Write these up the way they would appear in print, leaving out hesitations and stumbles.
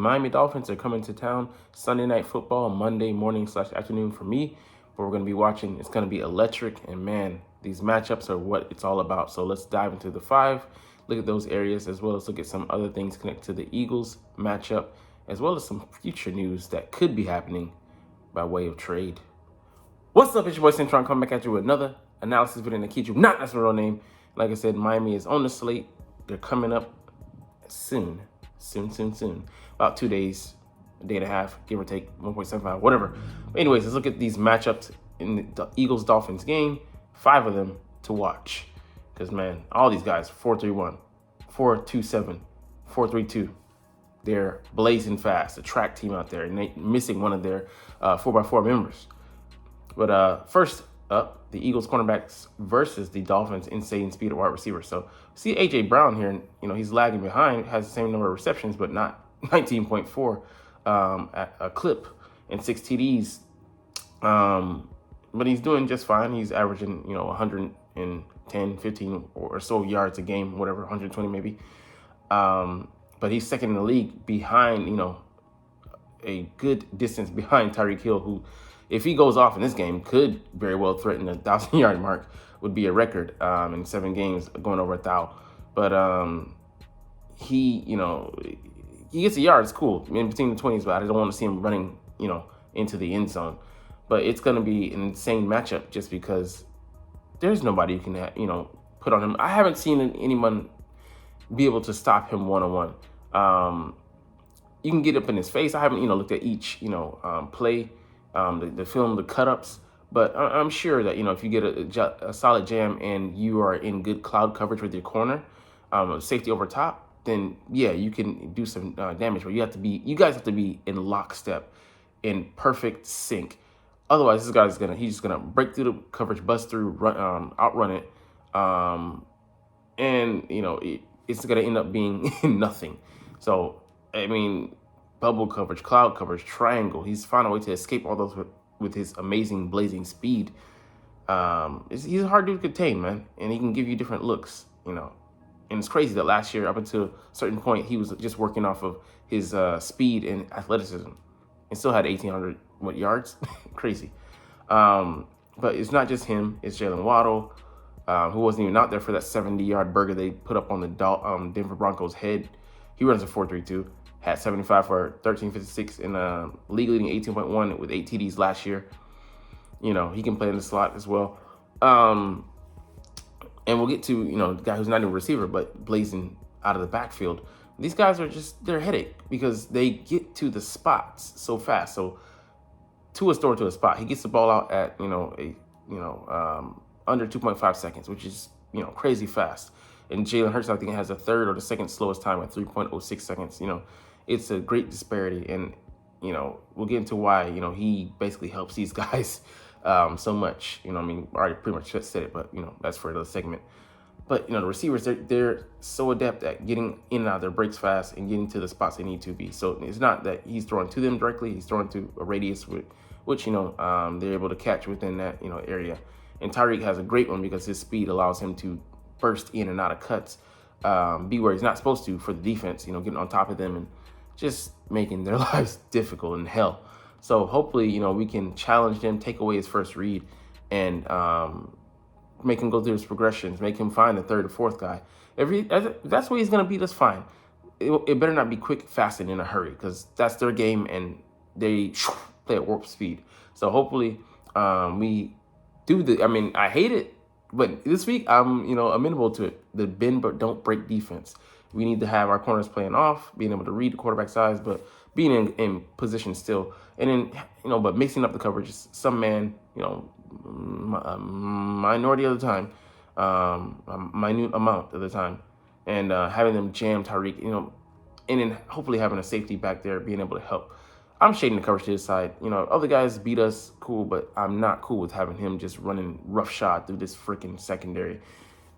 Miami Dolphins are coming to town Sunday Night Football, Monday morning/afternoon for me. But we're going to be watching. It's going to be electric. And man, these matchups are what it's all about. So let's dive into the five, look at those areas, as well as look at some other things connected to the Eagles matchup, as well as some future news that could be happening by way of trade. What's up, it's your boy Centron coming back at you with another analysis video in the Keiju. Not that's my real name. Like I said, Miami is on the slate. They're coming up soon. About 2 days, a day and a half, give or take, 1.75, whatever. But anyways, let's look at these matchups in the Eagles-Dolphins game. 5 of them to watch. Because, man, all these guys, 4-3-1, 4-2-7, 4-3-2. They're blazing fast, a track team out there, and they missing one of their 4x4 members. But first up, the Eagles cornerbacks versus the Dolphins insane speed at wide receiver. So see A.J. Brown here, and he's lagging behind, has the same number of receptions, but not 19.4 at a clip and 6 TDs. But he's doing just fine. He's averaging, 110, 15 or so yards a game, whatever, 120 maybe. But he's second in the league behind, a good distance behind Tyreek Hill, who, if he goes off in this game, could very well threaten the 1,000-yard mark, would be a record in 7 games, going over 1,000. But he gets a yard. It's cool in between the 20s, but I don't want to see him running, into the end zone. But it's going to be an insane matchup just because there's nobody who can, put on him. I haven't seen anyone be able to stop him one-on-one. You can get up in his face. I haven't, looked at each, play, the film, the cut-ups. But I'm sure that, if you get a solid jam and you are in good cloud coverage with your corner, safety over top, then, yeah, you can do some damage. But you guys have to be in lockstep, in perfect sync. Otherwise, this guy's he's just gonna break through the coverage, bust through, outrun it, and it's gonna end up being nothing. So I mean, bubble coverage, cloud coverage, triangle. He's found a way to escape all those with his amazing blazing speed. He's a hard dude to contain, man, and he can give you different looks, And it's crazy that last year, up until a certain point, he was just working off of his speed and athleticism, and still had 1,800 yards. Crazy. But it's not just him. It's Jalen Waddle, who wasn't even out there for that 70-yard burger they put up on the Denver Broncos' head. He runs a 4.32, had 75 for 13.56 in league leading 18.1 with 8 TDs last year. He can play in the slot as well. And we'll get to, the guy who's not even a receiver, but blazing out of the backfield. These guys are they're a headache because they get to the spots so fast. So to a store to a spot, he gets the ball out at, under 2.5 seconds, which is, crazy fast. And Jalen Hurts, I think, has the third or the second slowest time at 3.06 seconds. It's a great disparity. And, we'll get into why, he basically helps these guys so much. I already pretty much said it, but, that's for another segment. But, the receivers, they're so adept at getting in and out of their breaks fast and getting to the spots they need to be. So it's not that he's throwing to them directly. He's throwing to a radius which they're able to catch within that, area. And Tyreek has a great one because his speed allows him to burst in and out of cuts, be where he's not supposed to for the defense, getting on top of them and just making their lives difficult and hell. So hopefully, we can challenge them, take away his first read, and make him go through his progressions, make him find the third or fourth guy. If that's where he's going to be, that's fine. It better not be quick, fast, and in a hurry, because that's their game, and they play at warp speed. So hopefully we do I hate it, but this week I'm, amenable to it. The bend but don't break defense. We need to have our corners playing off, being able to read the quarterback size, but being in position still. And then, but mixing up the coverages. Some man, minority of the time, a minute amount of the time, and having them jam Tyreek, and then hopefully having a safety back there being able to help. I'm shading the coverage to his side. Other guys beat us, cool, but I'm not cool with having him just running roughshod through this freaking secondary.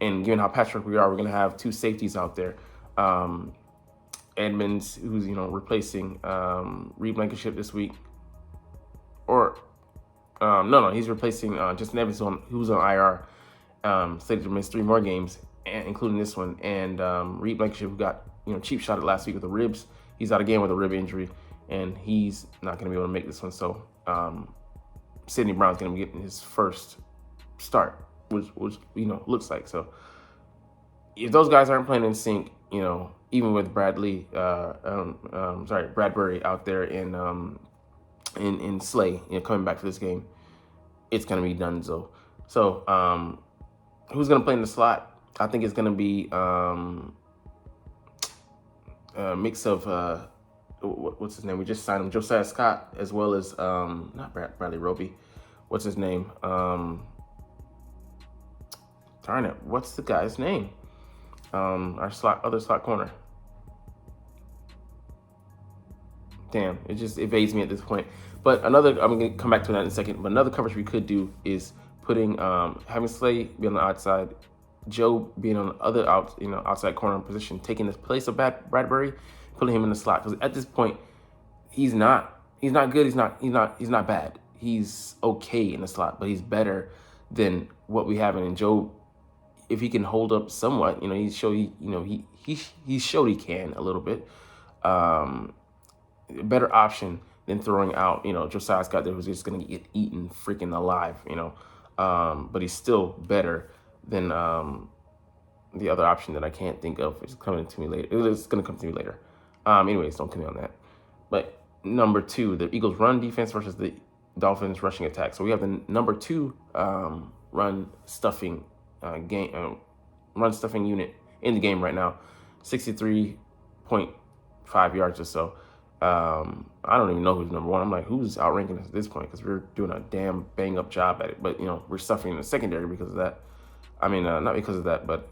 And given how patchwork we are, we're going to have 2 safeties out there. Edmonds, who's, replacing Reed Blankenship this week. Or, no, he's replacing Justin Evans, who's on IR, slated to miss 3 more games, including this one. And Reed Blankenship, who got cheap shotted last week with the ribs, he's out again with a rib injury, and he's not going to be able to make this one. So Sidney Brown's going to be getting his first start, which looks like. So if those guys aren't playing in sync, even with Bradbury out there in Slay, coming back for this game, it's going to be donezo. So who's going to play in the slot? I think it's going to be a mix of what's his name? We just signed him, Josiah Scott, as well as not Bradley Roby. What's his name? Darn it! What's the guy's name? Our other slot corner. Damn, it just evades me at this point. But I'm gonna come back to that in a second. But another coverage we could do is putting having Slay be on the outside, Joe being on the other outside corner position, taking the place of Bradbury, putting him in the slot. Because at this point, he's not good. He's not bad. He's okay in the slot, but he's better than what we have. And Joe, if he can hold up somewhat, he showed he can a little bit. Better option than throwing out, Josiah Scott there, who's just going to get eaten freaking alive, but he's still better than the other option that I can't think of. It's coming to me later. It's going to come to me later. Anyways, don't come me on that. But number 2, the Eagles' run defense versus the Dolphins' rushing attack. So we have the number 2 run stuffing unit in the game right now, 63.5 yards or so. I don't even know who's number 1. I'm like, who's outranking us at this point? Because we're doing a damn bang up job at it. But we're suffering in the secondary because of that. I mean, not because of that, but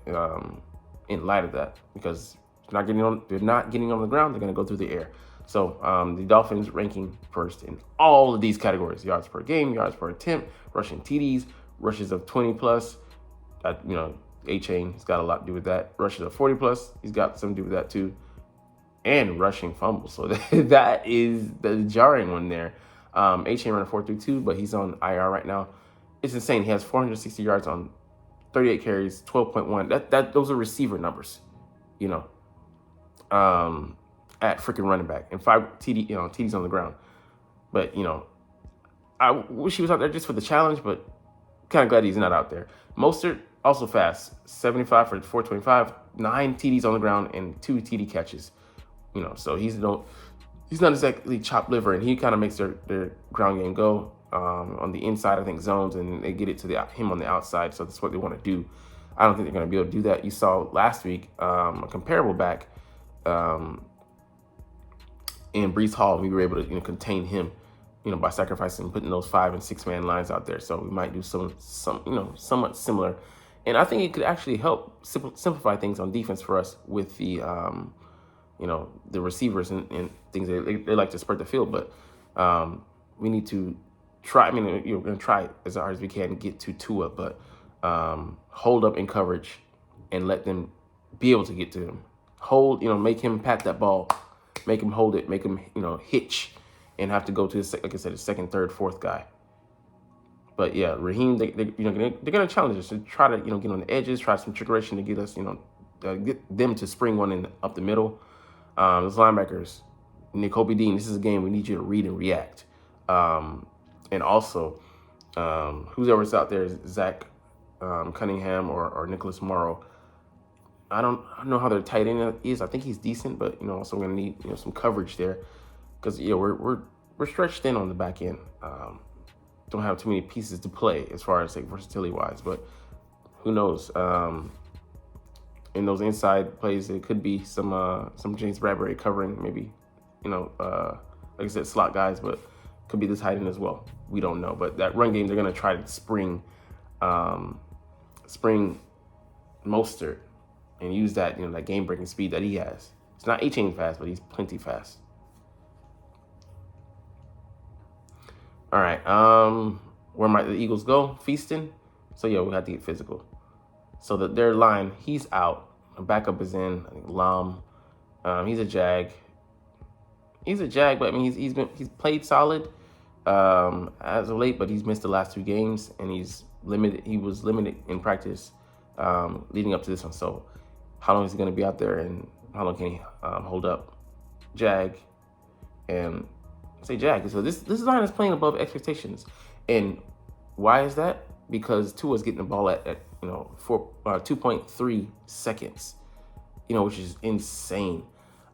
in light of that, because they're not getting on the ground. They're going to go through the air. So the Dolphins ranking first in all of these categories: yards per game, yards per attempt, rushing TDs, rushes of 20 plus. A-Chain has got a lot to do with that. Rushes of 40 plus, he's got something to do with that too. And rushing fumbles. So that is the jarring one there. A-Chain running 4.32, but he's on IR right now. It's insane. He has 460 yards on 38 carries, 12.1. Those are receiver numbers, at freaking running back, and 5 TDs on the ground. But I wish he was out there just for the challenge, but kind of glad he's not out there. Mostert also fast, 75 for 425, 9 TDs on the ground and 2 TD catches. So he's not exactly chopped liver, and he kind of makes their ground game go. On the inside, I think zones, and they get it to him on the outside. So that's what they want to do. I don't think they're going to be able to do that. You saw last week a comparable back in Breece Hall. We were able to contain him, by sacrificing putting those 5 and 6 man lines out there. So we might do some somewhat similar, and I think it could actually help simplify things on defense for us with the the receivers and things. They like to spread the field, but we need to try. I mean, we're going to try as hard as we can to get to Tua, but hold up in coverage and let them be able to get to him. Hold, make him pat that ball, make him hold it, make him, hitch and have to go to his, like I said, the second, third, fourth guy. But yeah, Raheem, they're going to challenge us to try to, get on the edges, try some trickeration to get us, get them to spring one up the middle. Those linebackers, Nakobe Dean, this is a game we need you to read and react. And also, whoever's out there, Zach Cunningham or Nicholas Morrow. I don't know how their tight end is. I think he's decent, but also we're gonna need some coverage there because we're stretched in on the back end. Don't have too many pieces to play as far as versatility wise, but who knows? In those inside plays, it could be some James Bradbury covering, maybe like I said, slot guys, but could be this tight end as well. We don't know, but that run game they're gonna try to spring Mostert and use that that game breaking speed that he has. It's not A-Chain fast, but he's plenty fast. All right, where might the Eagles go? Feasting. So yeah, we have to get physical. So their line, he's out. A backup is in. I think Lum. He's a Jag. But I mean he's played solid as of late, but he's missed the last 2 games and he's limited. He was limited in practice leading up to this one. So how long is he going to be out there, and how long can he hold up? Jag, and say Jag. So this line is playing above expectations, and why is that? Because Tua's getting the ball at 2.3 seconds, which is insane.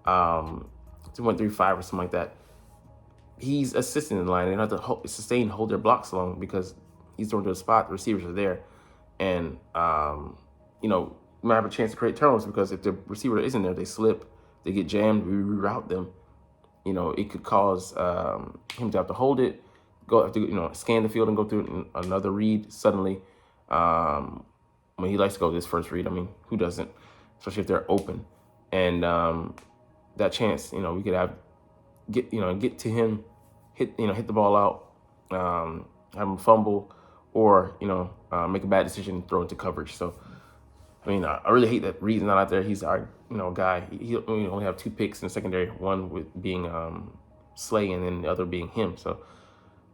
2.35 or something like that. He's assisting in the line. They don't have to hold their blocks long because he's throwing to a spot. The receivers are there, and might have a chance to create turnovers because if the receiver isn't there, they slip, they get jammed, we reroute them. It could cause him to have to hold it, have to scan the field and go through another read suddenly. When he likes to go this first read, I mean, who doesn't? Especially if they're open, and that chance, we could get to him, hit the ball out, have him fumble, or make a bad decision and throw it to coverage. So, I mean, I really hate that Reed's not out there. He's our guy. He only have 2 picks in the secondary, one with being Slay and then the other being him. So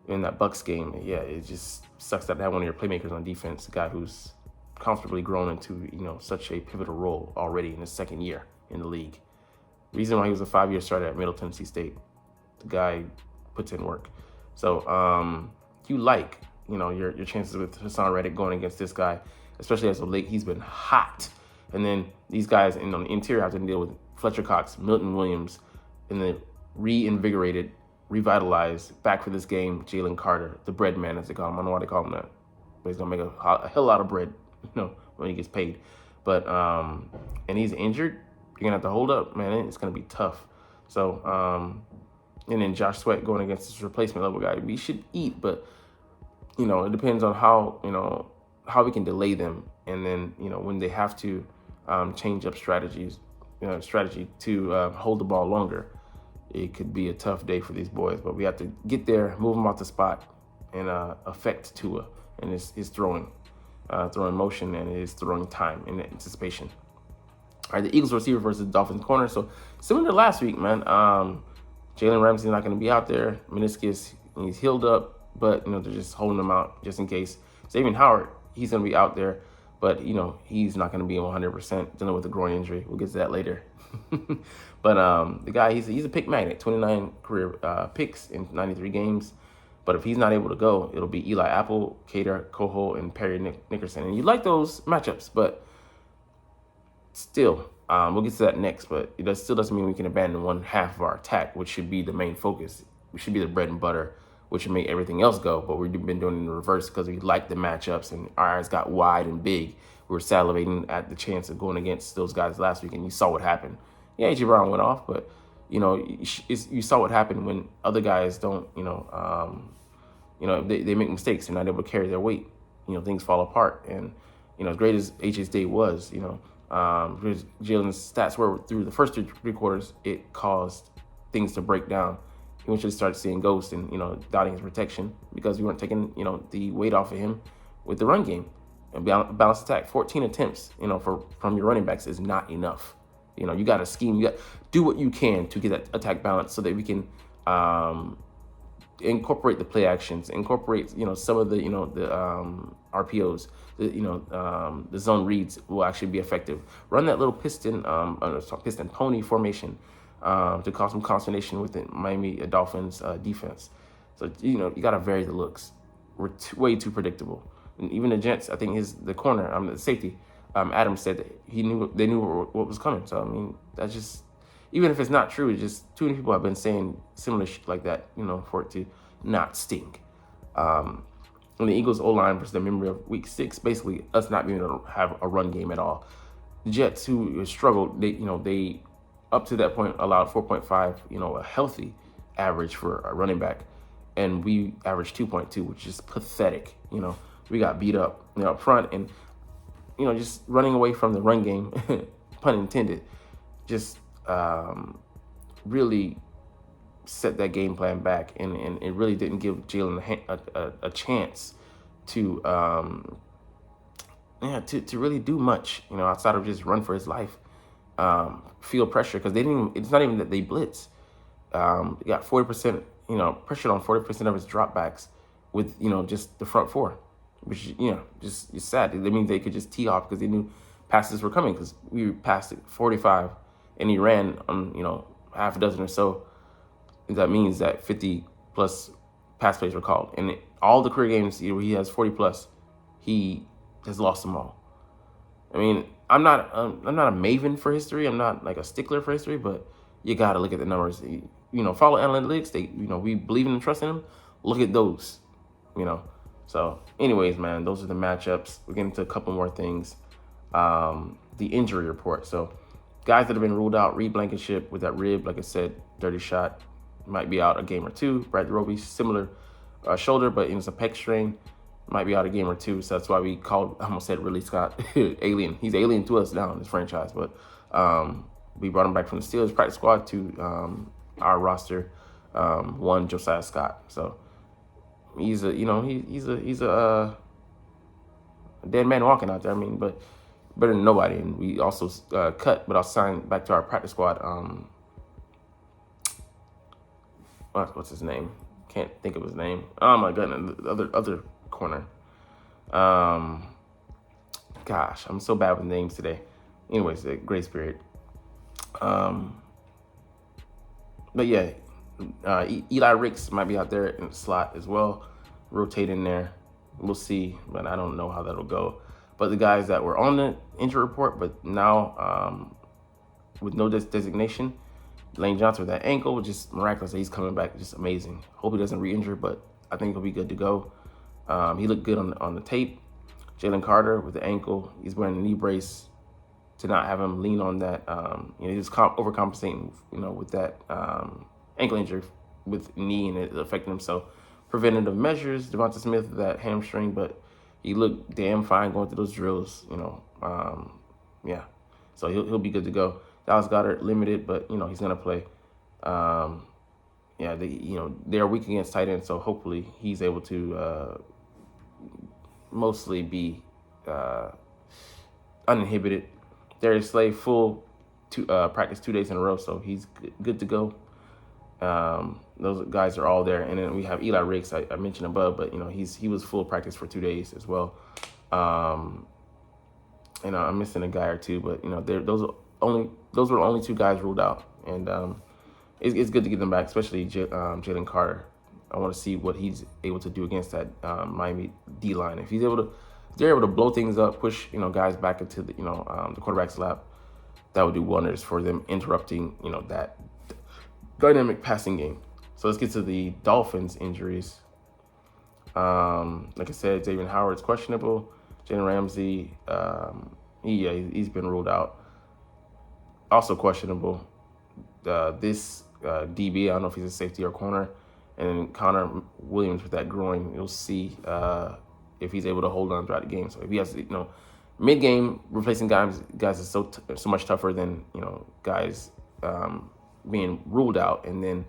in that Bucks game, yeah, it just sucks that one of your playmakers on defense, a guy who's comfortably grown into such a pivotal role already in his second year in the league. Reason why he was a 5-year starter at Middle Tennessee State. The guy puts in work. So you like your chances with Hassan Reddick going against this guy, especially as of late. He's been hot, and then these guys on the interior have to deal with Fletcher Cox, Milton Williams, and the reinvigorated, revitalized, back for this game, Jalen Carter, the bread man, as they call him. I don't know why they call him that, but he's gonna make a hell lot of bread, when he gets paid. But and he's injured. You're gonna have to hold up, man. It's gonna be tough. So and then Josh Sweat going against this replacement level guy. We should eat, but it depends on how we can delay them, and then when they have to change up strategy to hold the ball longer. It could be a tough day for these boys, but we have to get there, move them off the spot, and affect Tua and his throwing motion and his throwing time and anticipation. All right, the Eagles receiver versus the Dolphins corner. So similar to last week, man. Jalen Ramsey's not going to be out there. Meniscus, he's healed up, but they're just holding him out just in case. Xavier Howard, he's going to be out there, but he's not going to be 100% dealing with a groin injury. We'll get to that later. But the guy, he's a pick magnet. 29 career picks in 93 games. But if he's not able to go, it'll be Eli Apple, Kader Coho, and Perry Nickerson. And you like those matchups, but still, we'll get to that next. But it still doesn't mean we can abandon one half of our attack, which should be the main focus. We should be the bread and butter, which would make everything else go. But we've been doing it in the reverse because we like the matchups, and our eyes got wide and big. We were salivating at the chance of going against those guys last week, and you saw what happened. Yeah, A.J. Brown went off, but you saw what happened when other guys don't, they make mistakes. They're not able to carry their weight. Things fall apart. And, as great as A.J.'s day was, Jalen's stats were through the first three quarters, it caused things to break down. He eventually started seeing ghosts and, doubting his protection because we weren't taking, the weight off of him with the run game. And balanced attack, 14 attempts, from your running backs is not enough. You got to scheme. You got do what you can to get that attack balance so that we can incorporate the play actions, incorporate some of the the RPOs, the zone reads will actually be effective. Run that little piston pony formation to cause some consternation with the Miami Dolphins defense. So you got to vary the looks. We're way too predictable. And even the Jets, I think the corner, the safety, Adam said that they knew what was coming. So I mean, that's just, even if it's not true, it's just too many people have been saying similar shit like that, for it to not stink. And the Eagles O-line versus the memory of Week 6, basically us not being able to have a run game at all. The Jets, who struggled, they up to that point allowed 4.5, a healthy average for a running back, and we averaged 2.2, which is pathetic. We got beat up, up front, and just running away from the run game, pun intended, just really set that game plan back, and it really didn't give Jalen a chance to really do much, outside of just run for his life, feel pressure, because it's not even that they blitz. They got 40%, pressured on 40% of his dropbacks with, just the front four, which, just is sad. That means they could just tee off because they knew passes were coming, because we passed it 45 and he ran on, half a dozen or so, that means that 50 plus pass plays were called. And all the career games where he has 40 plus, he has lost them all. I mean, I'm not a maven for history. I'm not like a stickler for history, but you got to look at the numbers. Follow analytics. We believe in and trust in them. Look at those, So, anyways, man, those are the matchups. We're getting to a couple more things. The injury report. So, guys that have been ruled out: Reed Blankenship with that rib, like I said, dirty shot, might be out a game or two. Brad Roby, similar shoulder, but it's a pec strain, might be out a game or two. So that's why we called, I almost said Ridley Scott, alien. He's alien to us now in this franchise. But we brought him back from the Steelers practice squad to our roster. One Josiah Scott. So he's a dead man walking out there. I mean, but better than nobody. And we also cut, but I'll sign back to our practice squad. What's his name? Can't think of his name. Oh my goodness, the other corner. Gosh, I'm so bad with names today. Anyways, grace period. But yeah, Eli Ricks might be out there in the slot as well, rotating there. We'll see, but I don't know how that'll go. But the guys that were on the injury report, but now with no designation, Lane Johnson with that ankle, just miraculous that he's coming back, just amazing. Hope he doesn't re-injure, but I think he'll be good to go. He looked good on the tape. Jalen Carter with the ankle, he's wearing a knee brace to not have him lean on that. He was overcompensating, with that ankle injury with knee, and it affected him. So preventative measures, Devonta Smith with that hamstring, but he looked damn fine going through those drills, yeah. So he'll be good to go. Dallas Goedert limited, but he's gonna play. They're weak against tight ends, so hopefully he's able to mostly be uninhibited. Darius Slay full practice 2 days in a row, so he's good to go. Those guys are all there, and then we have Eli Ricks. I mentioned above, but he was full practice for 2 days as well. I'm missing a guy or two, but those were the only 2 guys ruled out, and it's good to get them back, especially Jalen Carter. I want to see what he's able to do against that Miami D line. If they're able to blow things up, push guys back into the the quarterback's lap, that would do wonders for them, interrupting that dynamic passing game. So let's get to the Dolphins injuries. Like I said, Xavier Howard's questionable. Jalen Ramsey, he's been ruled out. Also questionable. This DB, I don't know if he's a safety or corner. And then Connor Williams with that groin, you'll see if he's able to hold on throughout the game. So if he has, mid-game replacing guys is so much tougher than guys being ruled out and then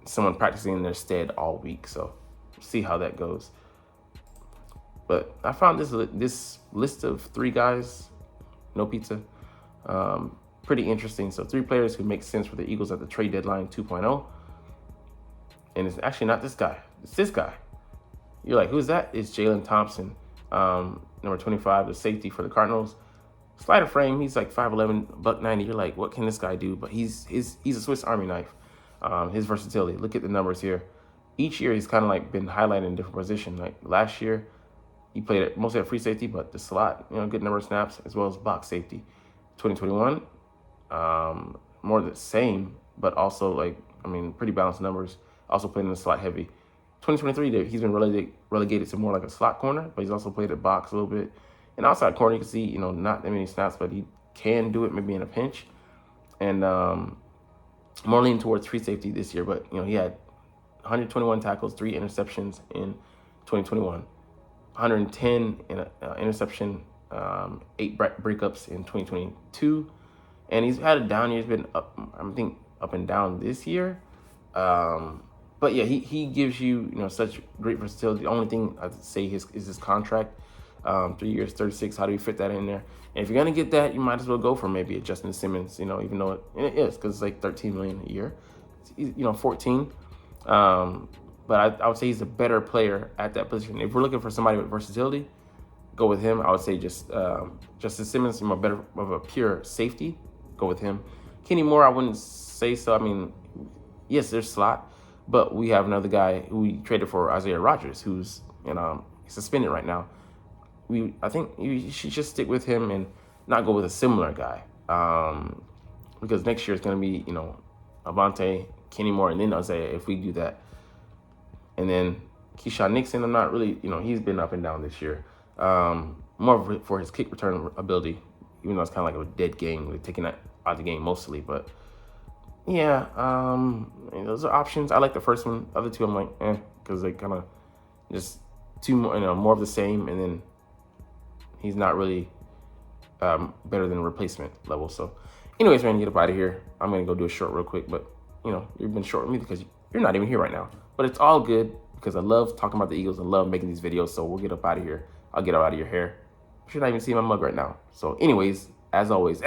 someone practicing in their stead all week. So see how that goes. But I found this list of 3 guys, no pizza, pretty interesting. So 3 players who make sense for the Eagles at the trade deadline 2.0. And it's actually not this guy. It's this guy. You're like, who's that? It's Jalen Thompson, number 25, the safety for the Cardinals. Slider frame, he's like 5'11", $190. You're like, what can this guy do? But he's a Swiss Army knife. His versatility. Look at the numbers here. Each year he's kind of like been highlighted in a different position. Like last year, he played mostly at free safety, but the slot, good number of snaps, as well as box safety. 2021, more the same, but also pretty balanced numbers. Also played in the slot heavy. 2023, he's been relegated to more like a slot corner, but he's also played at box a little bit. And outside corner, you can see, not that many snaps, but he can do it maybe in a pinch. And more leaning towards free safety this year, but, he had 121 tackles, 3 interceptions in 2021, 110 in interception, 8 breakups in 2022. And he's had a down year. He's been up and down this year. But yeah, he gives you, such great versatility. The only thing I'd say is his contract. 3 years, 36. How do you fit that in there? And if you're gonna get that, you might as well go for maybe a Justin Simmons. Even though it is, because it's like $13 million a year. 14. But I would say he's a better player at that position. If we're looking for somebody with versatility, go with him. I would say just Justin Simmons, better of a pure safety. Go with him. Kenny Moore, I wouldn't say so. I mean, yes, there's slot, but we have another guy who we traded for, Isaiah Rodgers, who's suspended right now. I think you should just stick with him and not go with a similar guy, because next year it's going to be Avante, Kenny Moore, and then Isaiah if we do that. And then Keyshawn Nixon, I'm not really, he's been up and down this year. More for his kick return ability, even though it's kind of like a dead game. We're taking that out of the game mostly, but yeah, those are options. I like the first one. The other two, I'm like, because they kind of just two more, more of the same, and then he's not really better than replacement level. So, anyways, man, get up out of here. I'm gonna go do a short real quick, but you've been short with me because you're not even here right now. But it's all good because I love talking about the Eagles and love making these videos. So we'll get up out of here. I'll get out of your hair. You're not even seeing my mug right now. So, anyways, as always,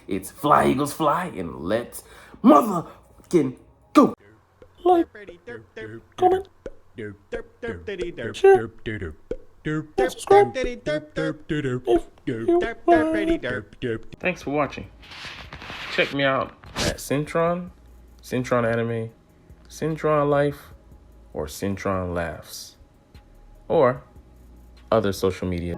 it's fly Eagles fly and let's motherfucking go. Like, comment, share, subscribe. Thanks for watching. Check me out at Centron Anime, Centron Life, or Centron Laughs, or other social media.